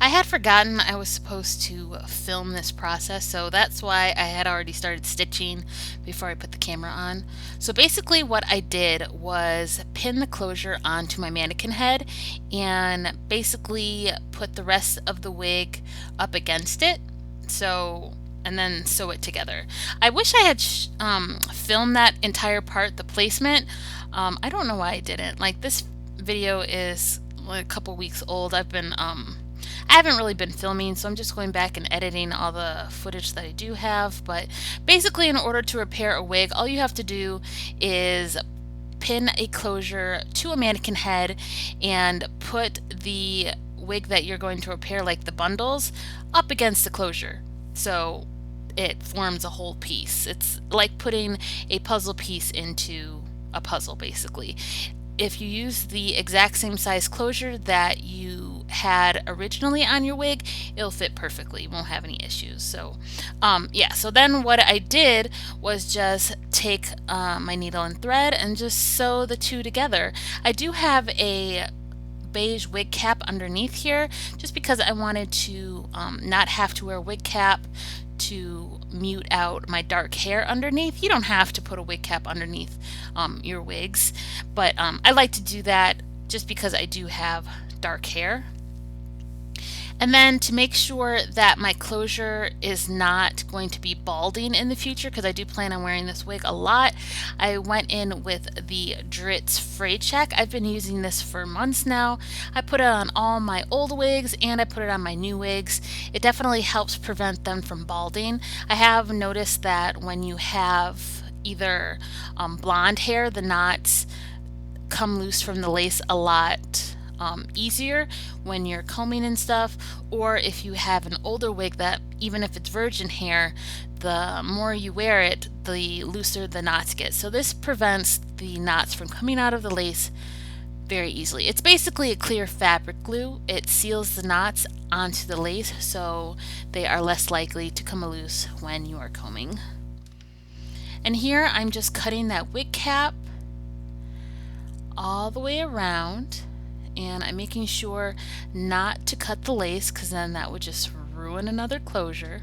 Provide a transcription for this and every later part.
I had forgotten I was supposed to film this process, so that's why I had already started stitching before I put the camera on. So basically what I did was pin the closure onto my mannequin head and basically put the rest of the wig up against it. So and then sew it together. I wish I had filmed that entire part, the placement. I don't know why I didn't. Like, this video is like a couple weeks old. I haven't really been filming, so I'm just going back and editing all the footage that I do have. But basically, in order to repair a wig, all you have to do is pin a closure to a mannequin head and put the wig that you're going to repair, like the bundles, up against the closure. So it forms a whole piece. It's like putting a puzzle piece into a puzzle, basically. If you use the exact same size closure that you had originally on your wig, it'll fit perfectly. You won't have any issues. So yeah, so then what I did was just take my needle and thread and just sew the two together. I do have a beige wig cap underneath here just because I wanted to not have to wear a wig cap to mute out my dark hair underneath. You don't have to put a wig cap underneath your wigs, but I like to do that just because I do have dark hair. And then to make sure that my closure is not going to be balding in the future, because I do plan on wearing this wig a lot, I went in with the Dritz Fray Check. I've been using this for months now. I put it on all my old wigs and I put it on my new wigs. It definitely helps prevent them from balding. I have noticed that when you have either blonde hair, the knots come loose from the lace a lot easier when you're combing and stuff, or if you have an older wig that even if it's virgin hair, the more you wear it, the looser the knots get. So this prevents the knots from coming out of the lace very easily. It's basically a clear fabric glue. It seals the knots onto the lace so they are less likely to come loose when you are combing. And here I'm just cutting that wig cap all the way around, and I'm making sure not to cut the lace because then that would just ruin another closure.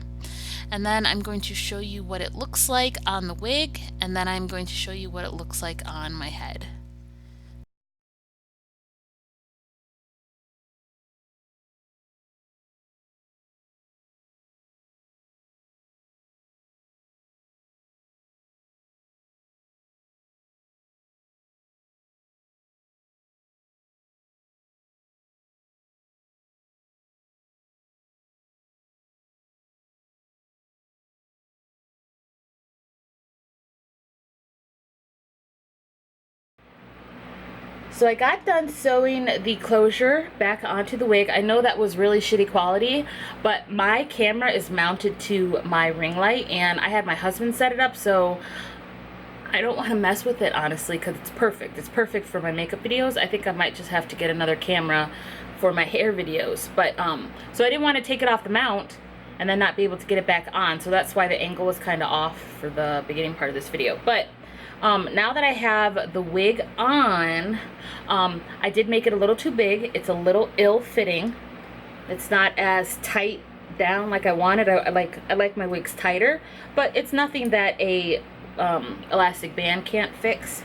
And then I'm going to show you what it looks like on the wig, and then I'm going to show you what it looks like on my head. So I got done sewing the closure back onto the wig. I know that was really shitty quality, but my camera is mounted to my ring light and I had my husband set it up, so I don't want to mess with it, honestly, because it's perfect. It's perfect for my makeup videos. I think I might just have to get another camera for my hair videos. But so I didn't want to take it off the mount and then not be able to get it back on, so that's why the angle was kind of off for the beginning part of this video. But now that I have the wig on, I did make it a little too big. It's a little ill-fitting. It's not as tight down like I wanted. I like my wigs tighter, but it's nothing that a elastic band can't fix.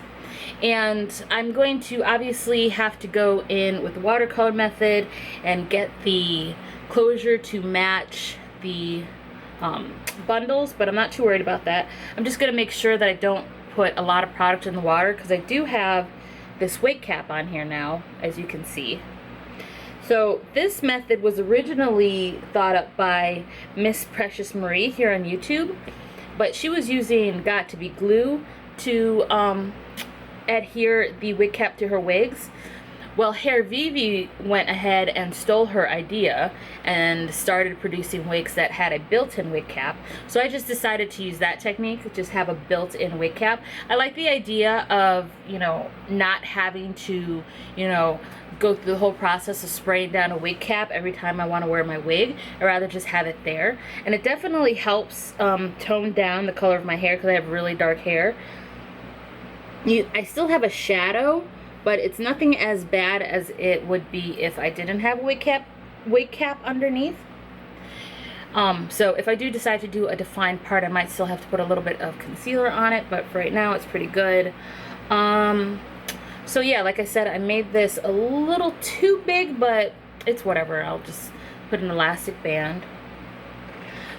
And I'm going to obviously have to go in with the watercolor method and get the closure to match the bundles, but I'm not too worried about that. I'm just going to make sure that I don't put a lot of product in the water because I do have this wig cap on here now, as you can see. So this method was originally thought up by Miss Precious Marie here on YouTube, but she was using Got2b glue to adhere the wig cap to her wigs. Well, Hair Vivi went ahead and stole her idea and started producing wigs that had a built-in wig cap. So I just decided to use that technique, just have a built-in wig cap. I like the idea of, you know, not having to, you know, go through the whole process of spraying down a wig cap every time I want to wear my wig. I'd rather just have it there. And it definitely helps tone down the color of my hair because I have really dark hair. I still have a shadow, but it's nothing as bad as it would be if I didn't have a wig cap wig cap underneath. So if I do decide to do a defined part, I might still have to put a little bit of concealer on it, but for right now it's pretty good. So yeah, like I said, I made this a little too big, but it's whatever. I'll just put an elastic band.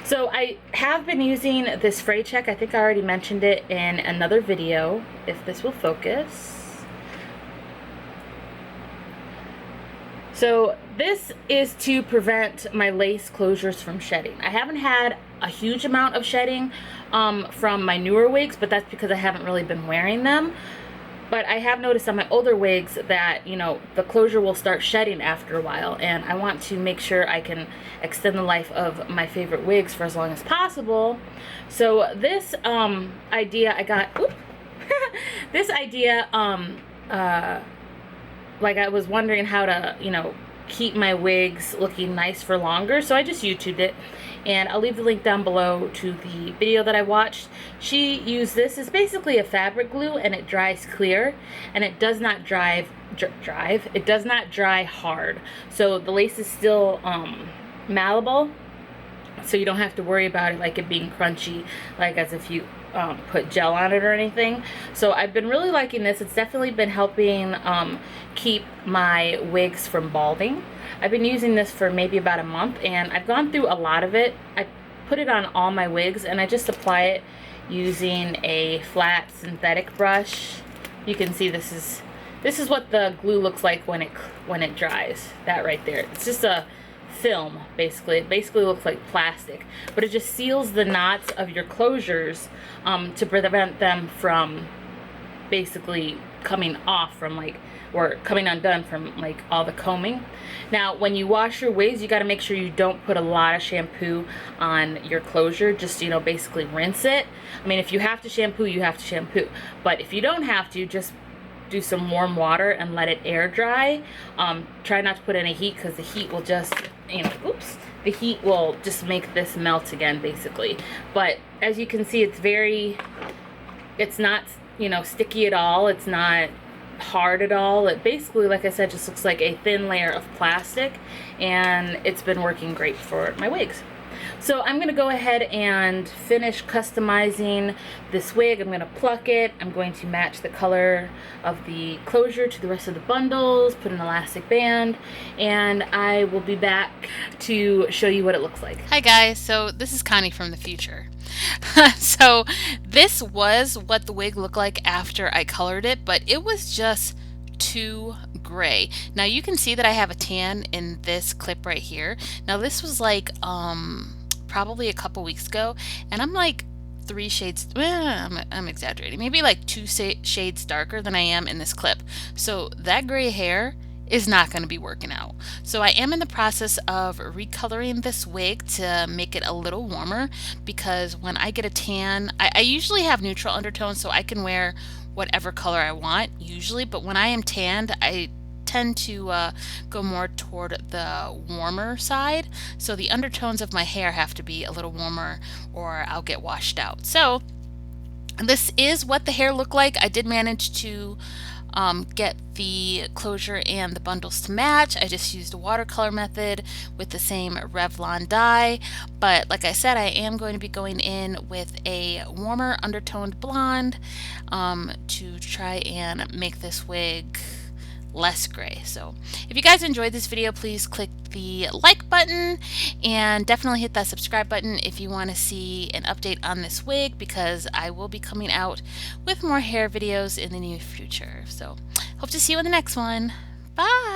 So I have been using this fray check. I think I already mentioned it in another video, if this will focus. So this is to prevent my lace closures from shedding. I haven't had a huge amount of shedding from my newer wigs, but that's because I haven't really been wearing them. But I have noticed on my older wigs that, you know, the closure will start shedding after a while, and I want to make sure I can extend the life of my favorite wigs for as long as possible. So this idea I got, this idea, like I was wondering how to, you know, keep my wigs looking nice for longer, so I just YouTubed it, and I'll leave the link down below to the video that I watched. She used this. It's basically a fabric glue, and it dries clear, and it does not it does not dry hard, so the lace is still malleable, so you don't have to worry about it like it being crunchy, like as if you put gel on it or anything. So I've been really liking this. It's definitely been helping keep my wigs from balding. I've been using this for maybe about a month, and I've gone through a lot of it. I put it on all my wigs, and I just apply it using a flat synthetic brush. You can see this is what the glue looks like when it dries. That right there. It's just a film, basically. It basically looks like plastic, but it just seals the knots of your closures to prevent them from basically coming off from or coming undone from all the combing. Now when you wash your wigs, you got to make sure you don't put a lot of shampoo on your closure. Just, you know, basically rinse it. I mean, if you have to shampoo, you have to shampoo, but if you don't have to, just do some warm water and let it air dry. Try not to put any heat, because the heat will just, you know, the heat will just make this melt again, basically. But as you can see, it's not, you know, sticky at all. It's not hard at all. It basically, like I said, just looks like a thin layer of plastic, and it's been working great for my wigs. So I'm going to go ahead and finish customizing this wig. I'm going to pluck it. I'm going to match the color of the closure to the rest of the bundles, put an elastic band, and I will be back to show you what it looks like. Hi guys, so this is Connie from the future. So this was what the wig looked like after I colored it, but it was just too gray. Now you can see that I have a tan in this clip right here. Now this was like probably a couple weeks ago, and I'm like 3 shades, I'm exaggerating, maybe like 2 shades darker than I am in this clip. So that gray hair is not going to be working out. So I am in the process of recoloring this wig to make it a little warmer, because when I get a tan, I usually have neutral undertones, so I can wear whatever color I want usually, but when I am tanned, I tend to go more toward the warmer side, so the undertones of my hair have to be a little warmer or I'll get washed out. So this is what the hair looked like. I did manage to get the closure and the bundles to match. I just used a watercolor method with the same Revlon dye, but like I said, I am going to be going in with a warmer undertoned blonde to try and make this wig less gray. So if you guys enjoyed this video, please click the like button and definitely hit that subscribe button if you want to see an update on this wig, because I will be coming out with more hair videos in the near future. So hope to see you in the next one. Bye.